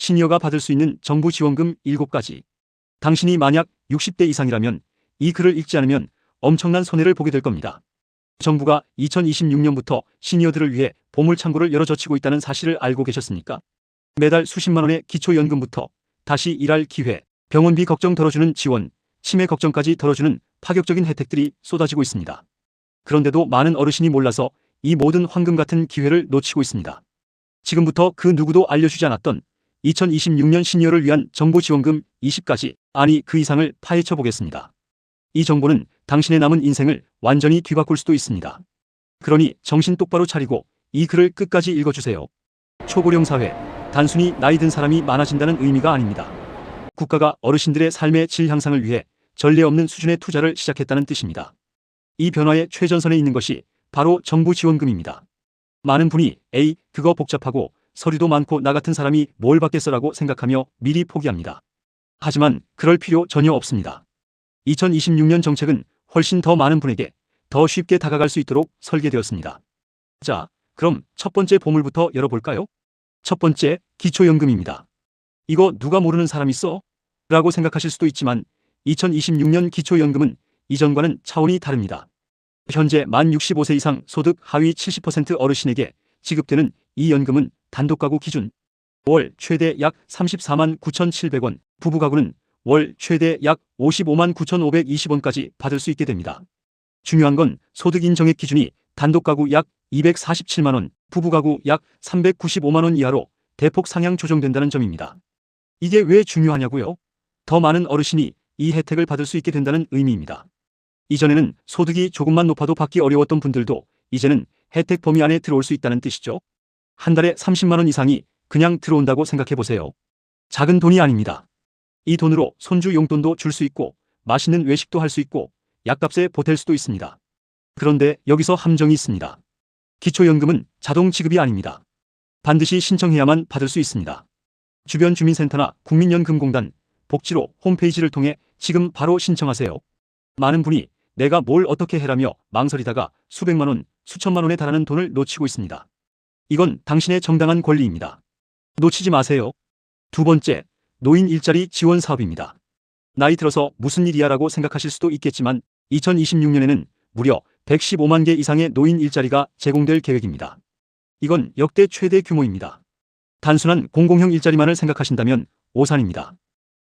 시니어가 받을 수 있는 정부 지원금 7가지. 당신이 만약 60대 이상이라면 이 글을 읽지 않으면 엄청난 손해를 보게 될 겁니다. 정부가 2026년부터 시니어들을 위해 보물창고를 열어 젖히고 있다는 사실을 알고 계셨습니까? 매달 수십만 원의 기초연금부터 다시 일할 기회, 병원비 걱정 덜어주는 지원, 치매 걱정까지 덜어주는 파격적인 혜택들이 쏟아지고 있습니다. 그런데도 많은 어르신이 몰라서 이 모든 황금 같은 기회를 놓치고 있습니다. 지금부터 그 누구도 알려주지 않았던 2026년 시니어를 위한 정부 지원금 20가지, 아니 그 이상을 파헤쳐 보겠습니다. 이 정보는 당신의 남은 인생을 완전히 뒤바꿀 수도 있습니다. 그러니 정신 똑바로 차리고 이 글을 끝까지 읽어주세요. 초고령 사회, 단순히 나이 든 사람이 많아진다는 의미가 아닙니다. 국가가 어르신들의 삶의 질 향상을 위해 전례 없는 수준의 투자를 시작했다는 뜻입니다. 이 변화의 최전선에 있는 것이 바로 정부 지원금입니다. 많은 분이 에이, 그거 복잡하고 서류도 많고 나 같은 사람이 뭘 받겠어라고 생각하며 미리 포기합니다. 하지만 그럴 필요 전혀 없습니다. 2026년 정책은 훨씬 더 많은 분에게 더 쉽게 다가갈 수 있도록 설계되었습니다. 자, 그럼 첫 번째 보물부터 열어볼까요? 첫 번째, 기초연금입니다. 이거 누가 모르는 사람 있어? 라고 생각하실 수도 있지만 2026년 기초연금은 이전과는 차원이 다릅니다. 현재 만 65세 이상 소득 하위 70% 어르신에게 지급되는 이 연금은 단독가구 기준 월 최대 약 34만 9,700원, 부부가구는 월 최대 약 55만 9,520원까지 받을 수 있게 됩니다. 중요한 건 소득 인정액 기준이 단독가구 약 247만원, 부부가구 약 395만원 이하로 대폭 상향 조정된다는 점입니다. 이게 왜 중요하냐고요? 더 많은 어르신이 이 혜택을 받을 수 있게 된다는 의미입니다. 이전에는 소득이 조금만 높아도 받기 어려웠던 분들도 이제는 혜택 범위 안에 들어올 수 있다는 뜻이죠. 한 달에 30만원 이상이 그냥 들어온다고 생각해보세요. 작은 돈이 아닙니다. 이 돈으로 손주 용돈도 줄 수 있고 맛있는 외식도 할 수 있고 약값에 보탤 수도 있습니다. 그런데 여기서 함정이 있습니다. 기초연금은 자동 지급이 아닙니다. 반드시 신청해야만 받을 수 있습니다. 주변 주민센터나 국민연금공단, 복지로 홈페이지를 통해 지금 바로 신청하세요. 많은 분이 내가 뭘 어떻게 해라며 망설이다가 수백만원, 수천만원에 달하는 돈을 놓치고 있습니다. 이건 당신의 정당한 권리입니다. 놓치지 마세요. 두 번째, 노인 일자리 지원 사업입니다. 나이 들어서 무슨 일이야 라고 생각하실 수도 있겠지만 2026년에는 무려 115만 개 이상의 노인 일자리가 제공될 계획입니다. 이건 역대 최대 규모입니다. 단순한 공공형 일자리만을 생각하신다면 오산입니다.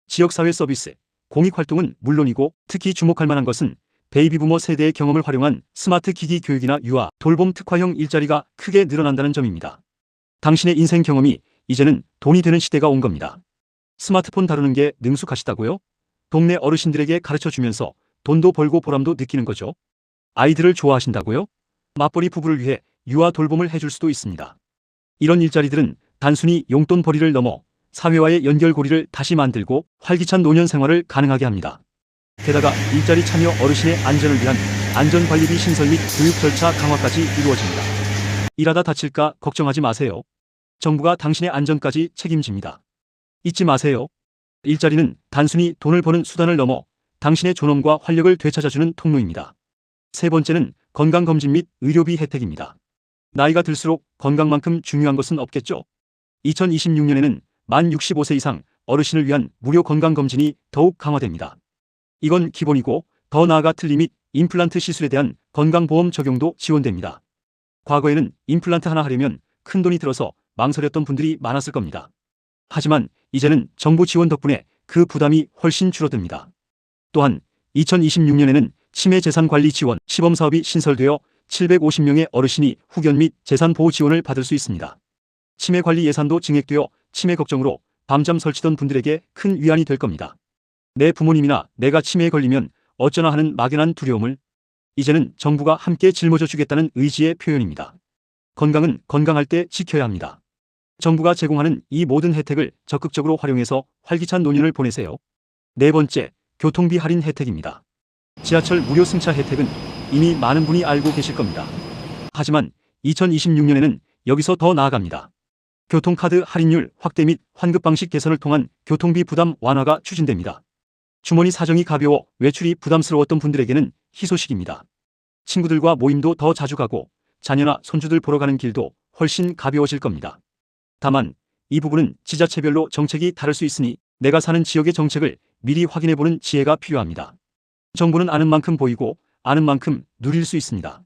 지역사회 서비스, 공익활동은 물론이고 특히 주목할 만한 것은 베이비부머 세대의 경험을 활용한 스마트 기기 교육이나 유아, 돌봄 특화형 일자리가 크게 늘어난다는 점입니다. 당신의 인생 경험이 이제는 돈이 되는 시대가 온 겁니다. 스마트폰 다루는 게 능숙하시다고요? 동네 어르신들에게 가르쳐주면서 돈도 벌고 보람도 느끼는 거죠. 아이들을 좋아하신다고요? 맞벌이 부부를 위해 유아 돌봄을 해줄 수도 있습니다. 이런 일자리들은 단순히 용돈벌이를 넘어 사회와의 연결고리를 다시 만들고 활기찬 노년 생활을 가능하게 합니다. 게다가 일자리 참여 어르신의 안전을 위한 안전관리비 신설 및 교육 절차 강화까지 이루어집니다. 일하다 다칠까 걱정하지 마세요. 정부가 당신의 안전까지 책임집니다. 잊지 마세요. 일자리는 단순히 돈을 버는 수단을 넘어 당신의 존엄과 활력을 되찾아주는 통로입니다. 세 번째는 건강검진 및 의료비 혜택입니다. 나이가 들수록 건강만큼 중요한 것은 없겠죠. 2026년에는 만 65세 이상 어르신을 위한 무료 건강검진이 더욱 강화됩니다. 이건 기본이고 더 나아가 틀니 및 임플란트 시술에 대한 건강보험 적용도 지원됩니다. 과거에는 임플란트 하나 하려면 큰돈이 들어서 망설였던 분들이 많았을 겁니다. 하지만 이제는 정부 지원 덕분에 그 부담이 훨씬 줄어듭니다. 또한 2026년에는 치매 재산관리 지원 시범사업이 신설되어 750명의 어르신이 후견 및 재산보호 지원을 받을 수 있습니다. 치매관리 예산도 증액되어 치매 걱정으로 밤잠 설치던 분들에게 큰 위안이 될 겁니다. 내 부모님이나 내가 치매에 걸리면 어쩌나 하는 막연한 두려움을 이제는 정부가 함께 짊어져 주겠다는 의지의 표현입니다. 건강은 건강할 때 지켜야 합니다. 정부가 제공하는 이 모든 혜택을 적극적으로 활용해서 활기찬 노년을 보내세요. 네 번째, 교통비 할인 혜택입니다. 지하철 무료 승차 혜택은 이미 많은 분이 알고 계실 겁니다. 하지만 2026년에는 여기서 더 나아갑니다. 교통카드 할인율 확대 및 환급 방식 개선을 통한 교통비 부담 완화가 추진됩니다. 주머니 사정이 가벼워 외출이 부담스러웠던 분들에게는 희소식입니다. 친구들과 모임도 더 자주 가고 자녀나 손주들 보러 가는 길도 훨씬 가벼워질 겁니다. 다만 이 부분은 지자체별로 정책이 다를 수 있으니 내가 사는 지역의 정책을 미리 확인해보는 지혜가 필요합니다. 정부는 아는 만큼 보이고 아는 만큼 누릴 수 있습니다.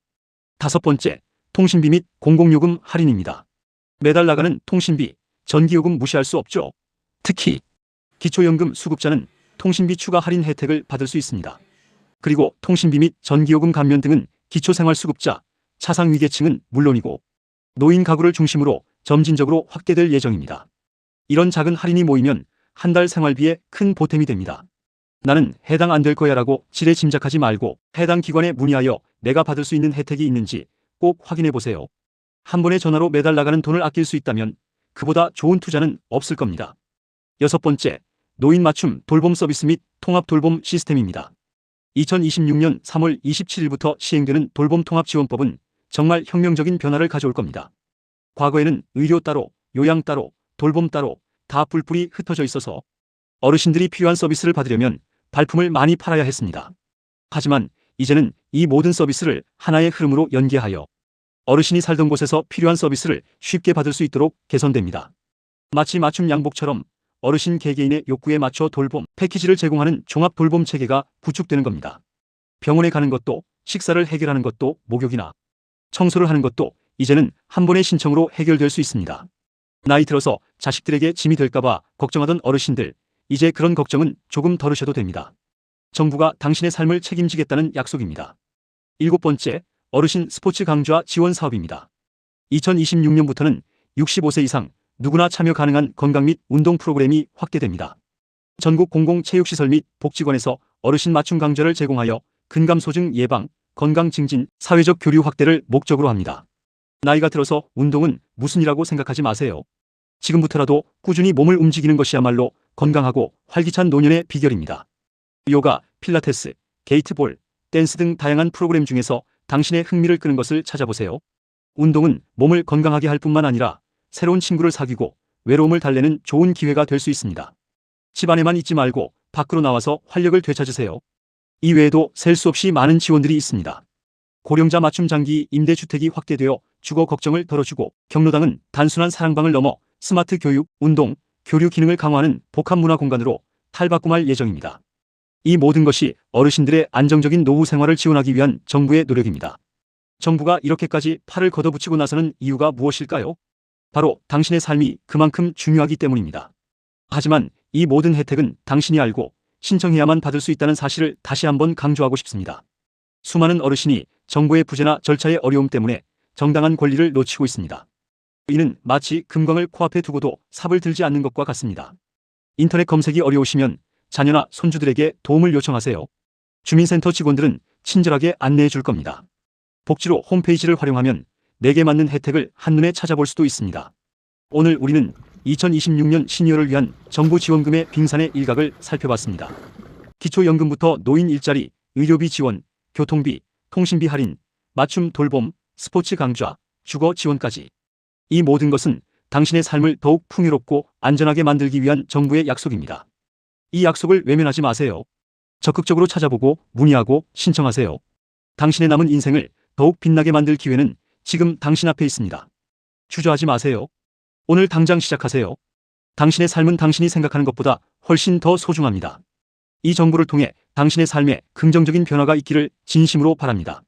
다섯 번째, 통신비 및 공공요금 할인입니다. 매달 나가는 통신비, 전기요금 무시할 수 없죠. 특히 기초연금 수급자는 통신비 추가 할인 혜택을 받을 수 있습니다. 그리고 통신비 및 전기요금 감면 등은 기초생활수급자, 차상위계층은 물론이고 노인 가구를 중심으로 점진적으로 확대될 예정입니다. 이런 작은 할인이 모이면 한 달 생활비에 큰 보탬이 됩니다. 나는 해당 안 될 거야 라고 지레 짐작하지 말고 해당 기관에 문의하여 내가 받을 수 있는 혜택이 있는지 꼭 확인해 보세요. 한 번에 전화로 매달 나가는 돈을 아낄 수 있다면 그보다 좋은 투자는 없을 겁니다. 여섯 번째, 노인 맞춤 돌봄 서비스 및 통합 돌봄 시스템입니다. 2026년 3월 27일부터 시행되는 돌봄통합지원법은 정말 혁명적인 변화를 가져올 겁니다. 과거에는 의료 따로, 요양 따로, 돌봄 따로 다 뿔뿔이 흩어져 있어서 어르신들이 필요한 서비스를 받으려면 발품을 많이 팔아야 했습니다. 하지만 이제는 이 모든 서비스를 하나의 흐름으로 연계하여 어르신이 살던 곳에서 필요한 서비스를 쉽게 받을 수 있도록 개선됩니다. 마치 맞춤 양복처럼 어르신 개개인의 욕구에 맞춰 돌봄 패키지를 제공하는 종합 돌봄 체계가 구축되는 겁니다. 병원에 가는 것도, 식사를 해결하는 것도, 목욕이나 청소를 하는 것도 이제는 한 번의 신청으로 해결될 수 있습니다. 나이 들어서 자식들에게 짐이 될까봐 걱정하던 어르신들, 이제 그런 걱정은 조금 덜으셔도 됩니다. 정부가 당신의 삶을 책임지겠다는 약속입니다. 일곱 번째, 어르신 스포츠 강좌 지원 사업입니다. 2026년부터는 65세 이상 누구나 참여 가능한 건강 및 운동 프로그램이 확대됩니다. 전국 공공체육시설 및 복지관에서 어르신 맞춤 강좌를 제공하여 근감소증 예방, 건강 증진, 사회적 교류 확대를 목적으로 합니다. 나이가 들어서 운동은 무슨 일이라고 생각하지 마세요. 지금부터라도 꾸준히 몸을 움직이는 것이야말로 건강하고 활기찬 노년의 비결입니다. 요가, 필라테스, 게이트볼, 댄스 등 다양한 프로그램 중에서 당신의 흥미를 끄는 것을 찾아보세요. 운동은 몸을 건강하게 할 뿐만 아니라 새로운 친구를 사귀고 외로움을 달래는 좋은 기회가 될 수 있습니다. 집 안에만 있지 말고 밖으로 나와서 활력을 되찾으세요. 이 외에도 셀 수 없이 많은 지원들이 있습니다. 고령자 맞춤 장기 임대주택이 확대되어 주거 걱정을 덜어주고 경로당은 단순한 사랑방을 넘어 스마트 교육, 운동, 교류 기능을 강화하는 복합 문화 공간으로 탈바꿈할 예정입니다. 이 모든 것이 어르신들의 안정적인 노후 생활을 지원하기 위한 정부의 노력입니다. 정부가 이렇게까지 팔을 걷어붙이고 나서는 이유가 무엇일까요? 바로 당신의 삶이 그만큼 중요하기 때문입니다. 하지만 이 모든 혜택은 당신이 알고 신청해야만 받을 수 있다는 사실을 다시 한번 강조하고 싶습니다. 수많은 어르신이 정부의 부재나 절차의 어려움 때문에 정당한 권리를 놓치고 있습니다. 이는 마치 금광을 코앞에 두고도 삽을 들지 않는 것과 같습니다. 인터넷 검색이 어려우시면 자녀나 손주들에게 도움을 요청하세요. 주민센터 직원들은 친절하게 안내해 줄 겁니다. 복지로 홈페이지를 활용하면 내게 맞는 혜택을 한눈에 찾아볼 수도 있습니다. 오늘 우리는 2026년 시니어를 위한 정부 지원금의 빙산의 일각을 살펴봤습니다. 기초연금부터 노인 일자리, 의료비 지원, 교통비, 통신비 할인, 맞춤 돌봄, 스포츠 강좌, 주거 지원까지. 이 모든 것은 당신의 삶을 더욱 풍요롭고 안전하게 만들기 위한 정부의 약속입니다. 이 약속을 외면하지 마세요. 적극적으로 찾아보고 문의하고 신청하세요. 당신의 남은 인생을 더욱 빛나게 만들 기회는 지금 당신 앞에 있습니다. 주저하지 마세요. 오늘 당장 시작하세요. 당신의 삶은 당신이 생각하는 것보다 훨씬 더 소중합니다. 이 정보를 통해 당신의 삶에 긍정적인 변화가 있기를 진심으로 바랍니다.